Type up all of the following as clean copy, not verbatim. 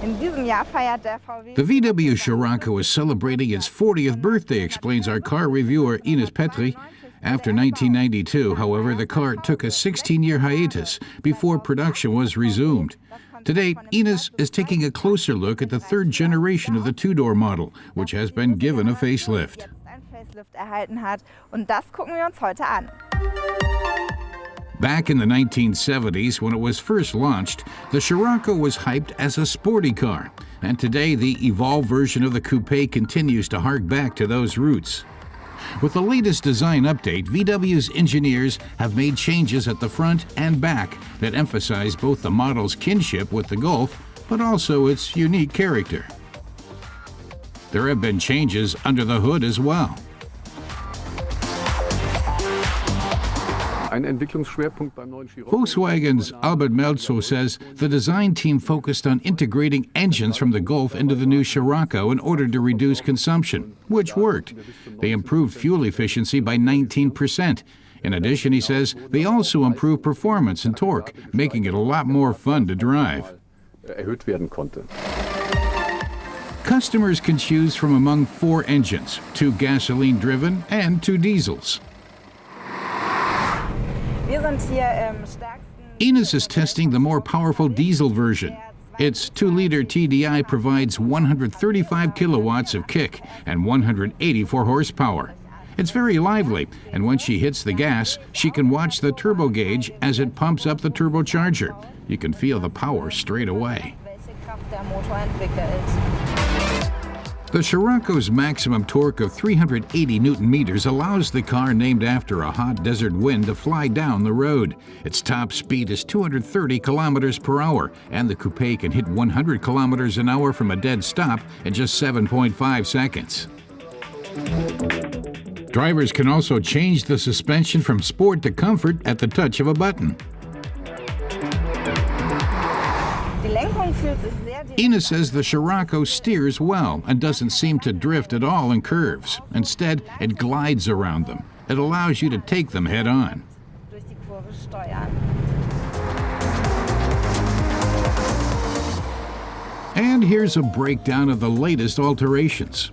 The VW Scirocco is celebrating its 40th birthday, explains our car reviewer Ines Petri. After 1992, however, the car took a 16-year hiatus before production was resumed. Today, Ines is taking a closer look at the third generation of the two-door model, which has been given a facelift. Back in the 1970s, when it was first launched, the Scirocco was hyped as a sporty car, and today the evolved version of the coupé continues to hark back to those roots. With the latest design update, VW's engineers have made changes at the front and back that emphasize both the model's kinship with the Golf, but also its unique character. There have been changes under the hood as well. Volkswagen's Albert Melzo says the design team focused on integrating engines from the Golf into the new Scirocco in order to reduce consumption, which worked. They improved fuel efficiency by 19%. In addition, he says, they also improved performance and torque, making it a lot more fun to drive. Customers can choose from among 4 engines, 2 gasoline-driven and 2 diesels. Ines is testing the more powerful diesel version. Its 2-liter TDI provides 135 kilowatts of kick and 184 horsepower. It's very lively, and when she hits the gas, she can watch the turbo gauge as it pumps up the turbocharger. You can feel the power straight away. The Scirocco's maximum torque of 380 Newton-meters allows the car named after a hot desert wind to fly down the road. Its top speed is 230 kilometers per hour, and the coupé can hit 100 kilometers an hour from a dead stop in just 7.5 seconds. Drivers can also change the suspension from sport to comfort at the touch of a button. Ines says the Scirocco steers well and doesn't seem to drift at all in curves. Instead, it glides around them. It allows you to take them head on. And here's a breakdown of the latest alterations.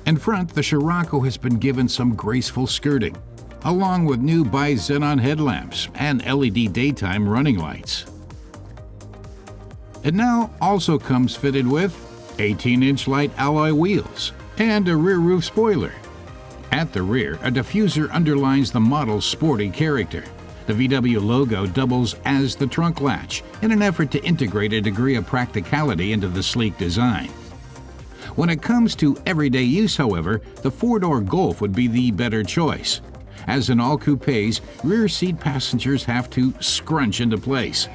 In front, the Scirocco has been given some graceful skirting, along with new bi-xenon headlamps and LED daytime running lights. It now also comes fitted with 18-inch light alloy wheels and a rear roof spoiler. At the rear, a diffuser underlines the model's sporty character. The VW logo doubles as the trunk latch in an effort to integrate a degree of practicality into the sleek design. When it comes to everyday use, however, the 4-door Golf would be the better choice. As in all coupés, rear seat passengers have to scrunch into place.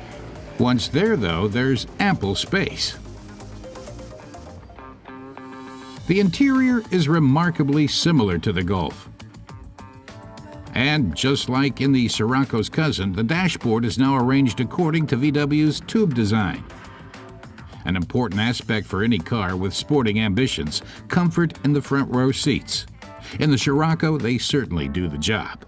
Once there, though, there's ample space. The interior is remarkably similar to the Golf. And just like in the Scirocco's cousin, the dashboard is now arranged according to VW's tube design. An important aspect for any car with sporting ambitions, comfort in the front row seats. In the Scirocco, they certainly do the job.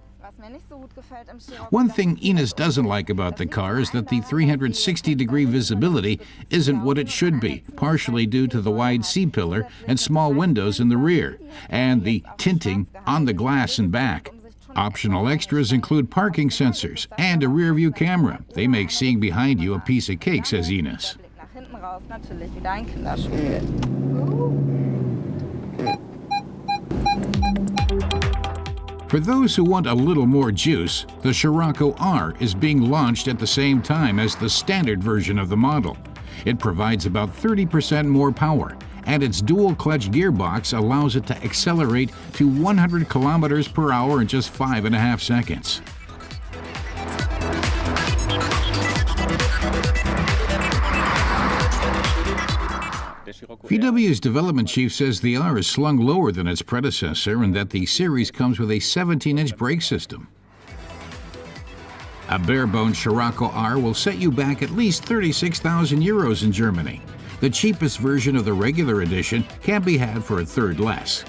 One thing Ines doesn't like about the car is that the 360-degree visibility isn't what it should be, partially due to the wide C-pillar and small windows in the rear, and the tinting on the glass and back. Optional extras include parking sensors and a rear-view camera. They make seeing behind you a piece of cake, says Ines. For those who want a little more juice, the Scirocco R is being launched at the same time as the standard version of the model. It provides about 30% more power, and its dual-clutch gearbox allows it to accelerate to 100 kilometers per hour in just 5.5 seconds. VW's development chief says the R is slung lower than its predecessor and that the series comes with a 17-inch brake system. A bare-bones Scirocco R will set you back at least 36,000 euros in Germany. The cheapest version of the regular edition can be had for a third less.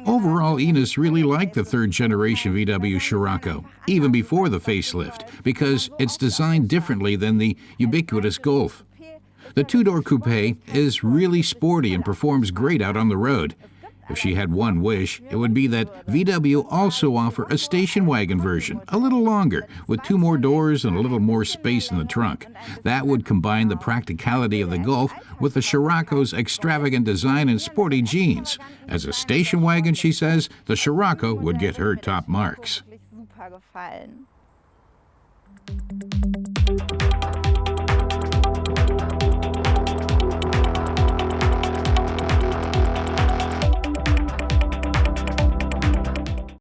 Overall, Ines really liked the third-generation VW Scirocco, even before the facelift, because it's designed differently than the ubiquitous Golf. The two-door coupé is really sporty and performs great out on the road. If she had one wish, it would be that VW also offer a station wagon version, a little longer, with 2 more doors and a little more space in the trunk. That would combine the practicality of the Golf with the Scirocco's extravagant design and sporty genes. As a station wagon, she says, the Scirocco would get her top marks.